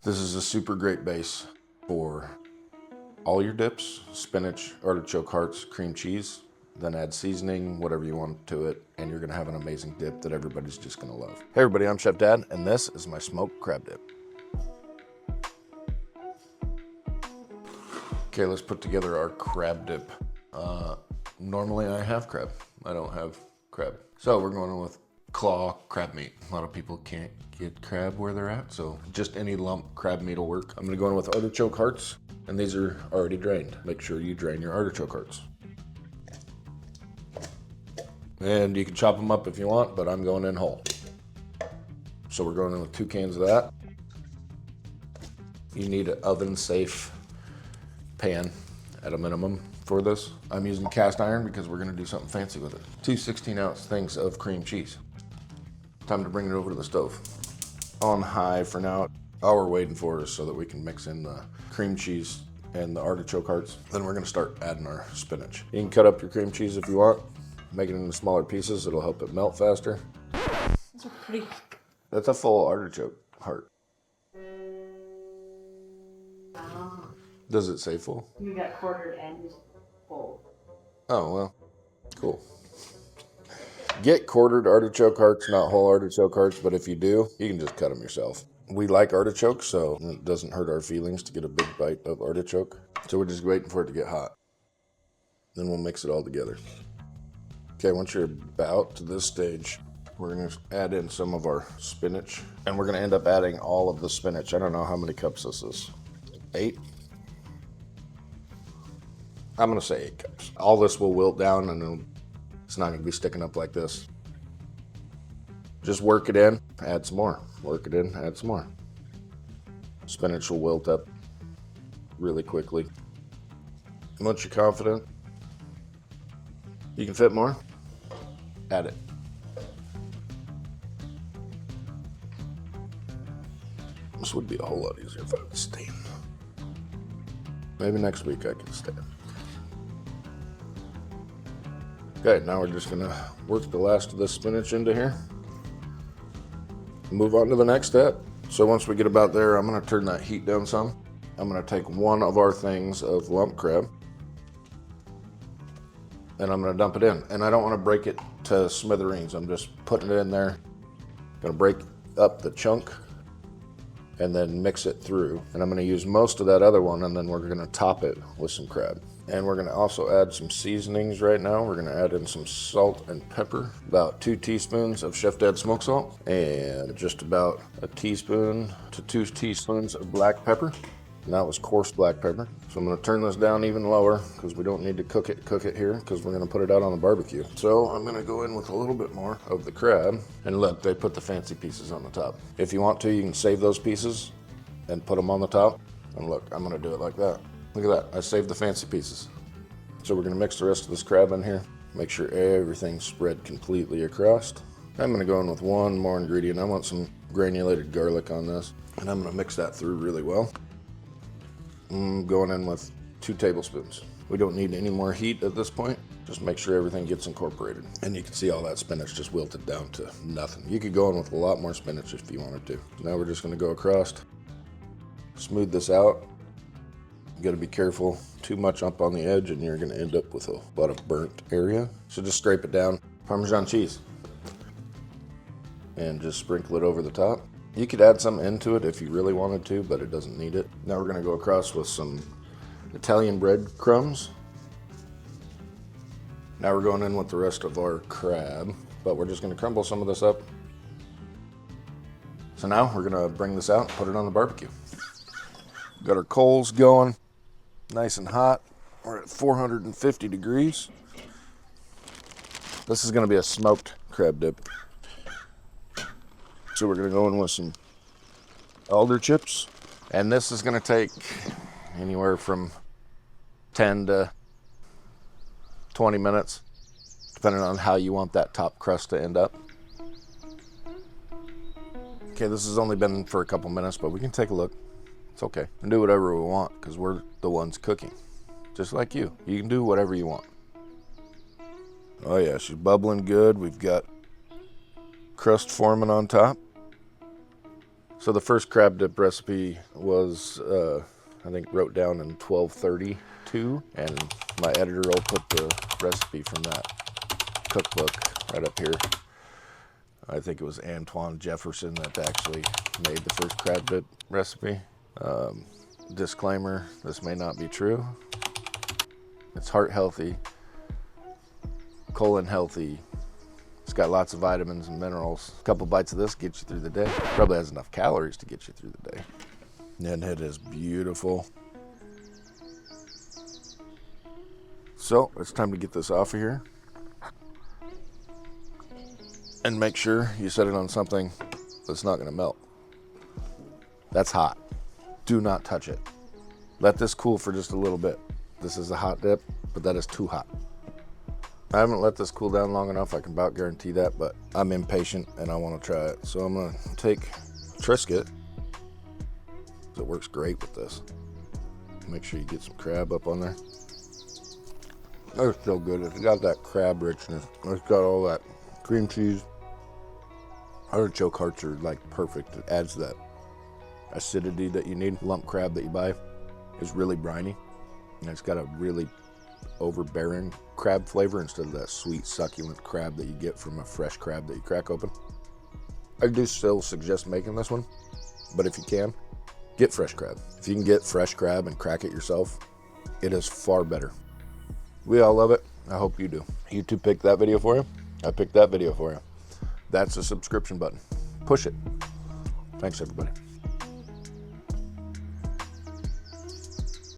This is a super great base for all your dips: spinach, artichoke hearts, cream cheese. Then add seasoning, whatever you want to it, and you're gonna have an amazing dip that everybody's just gonna love. Hey everybody, I'm Chef Dad, and this is my smoked crab dip. Okay, let's put together our crab dip. Normally I have crab. I don't have crab. So we're going with claw crab meat. A lot of people can't get crab where they're at, so just any lump crab meat will work. I'm gonna go in with artichoke hearts, and these are already drained. Make sure you drain your artichoke hearts. And you can chop them up if you want, but I'm going in whole. So we're going in with 2 cans of that. You need an oven safe pan at a minimum for this. I'm using cast iron because we're gonna do something fancy with it. 2 16-ounce things of cream cheese. Time to bring it over to the stove. On high for now. All we're waiting for is so that we can mix in the cream cheese and the artichoke hearts. Then we're gonna start adding our spinach. You can cut up your cream cheese if you want. Make it into smaller pieces, it'll help it melt faster. Those are pretty. That's a full artichoke heart. Does it say full? You got quartered and full. Oh, well, cool. Get quartered artichoke hearts, not whole artichoke hearts, but if you do, you can just cut them yourself. We like artichoke, so it doesn't hurt our feelings to get a big bite of artichoke. So we're just waiting for it to get hot. Then we'll mix it all together. Okay, once you're about to this stage, we're gonna add in some of our spinach, and we're gonna end up adding all of the spinach. I don't know how many cups this is. 8? I'm gonna say 8 cups. All this will wilt down and it's not gonna be sticking up like this. Just work it in, add some more. Work it in, add some more. Spinach will wilt up really quickly. Once you're confident you can fit more, add it. This would be a whole lot easier if I could stand. Maybe next week I can stand. Okay, now we're just gonna work the last of this spinach into here. Move on to the next step. So once we get about there, I'm gonna turn that heat down some. I'm gonna take one of our things of lump crab, and I'm gonna dump it in. And I don't wanna break it to smithereens. I'm just putting it in there. Gonna break up the chunk and then mix it through. And I'm gonna use most of that other one, and then we're gonna top it with some crab. And we're gonna also add some seasonings right now. We're gonna add in some salt and pepper, about 2 teaspoons of Chef Dad smoke salt, and just about a teaspoon to 2 teaspoons of black pepper. And that was coarse black pepper. So I'm gonna turn this down even lower because we don't need to cook it here because we're gonna put it out on the barbecue. So I'm gonna go in with a little bit more of the crab. And look, they put the fancy pieces on the top. If you want to, you can save those pieces and put them on the top. And look, I'm gonna do it like that. Look at that, I saved the fancy pieces. So we're gonna mix the rest of this crab in here. Make sure everything's spread completely across. I'm gonna go in with one more ingredient. I want some granulated garlic on this. And I'm gonna mix that through really well. I'm going in with 2 tablespoons. We don't need any more heat at this point. Just make sure everything gets incorporated. And you can see all that spinach just wilted down to nothing. You could go in with a lot more spinach if you wanted to. Now we're just gonna go across, smooth this out. You gotta be careful, too much up on the edge and you're gonna end up with a lot of burnt area. So just scrape it down. Parmesan cheese. And just sprinkle it over the top. You could add some into it if you really wanted to, but it doesn't need it. Now we're gonna go across with some Italian bread crumbs. Now we're going in with the rest of our crab, but we're just gonna crumble some of this up. So now we're gonna bring this out and put it on the barbecue. Got our coals going, nice and hot. We're at 450 degrees. This is gonna be a smoked crab dip. So we're gonna go in with some alder chips. And this is gonna take anywhere from 10 to 20 minutes, depending on how you want that top crust to end up. Okay, this has only been for a couple minutes, but we can take a look. It's okay. We can do whatever we want because we're the ones cooking. Just like you. You can do whatever you want. Oh yeah, she's bubbling good. We've got crust forming on top. So the first crab dip recipe was, I think, wrote down in 1232, and my editor will put the recipe from that cookbook right up here. I think it was Antoine Jefferson that actually made the first crab dip recipe. Disclaimer, this may not be true. It's heart healthy, colon healthy. It's got lots of vitamins and minerals. A couple bites of this gets you through the day. Probably has enough calories to get you through the day. And it is beautiful. So it's time to get this off of here. And make sure you set it on something that's not gonna melt. That's hot. Do not touch it. Let this cool for just a little bit. This is a hot dip, but that is too hot. I haven't let this cool down long enough, I can about guarantee that, but I'm impatient and I wanna try it. So I'm gonna take Triscuit. It works great with this. Make sure you get some crab up on there. It's still good. It's got that crab richness. It's got all that cream cheese. Artichoke hearts are like perfect. It adds that acidity that you need. Lump crab that you buy is really briny. And it's got a really overbearing crab flavor instead of that sweet, succulent crab that you get from a fresh crab that you crack open. I do still suggest making this one, but if you can, get fresh crab. If you can get fresh crab and crack it yourself, it is far better. We all love it. I hope you do. YouTube picked that video for you. I picked that video for you. That's a subscription button. Push it. Thanks, everybody.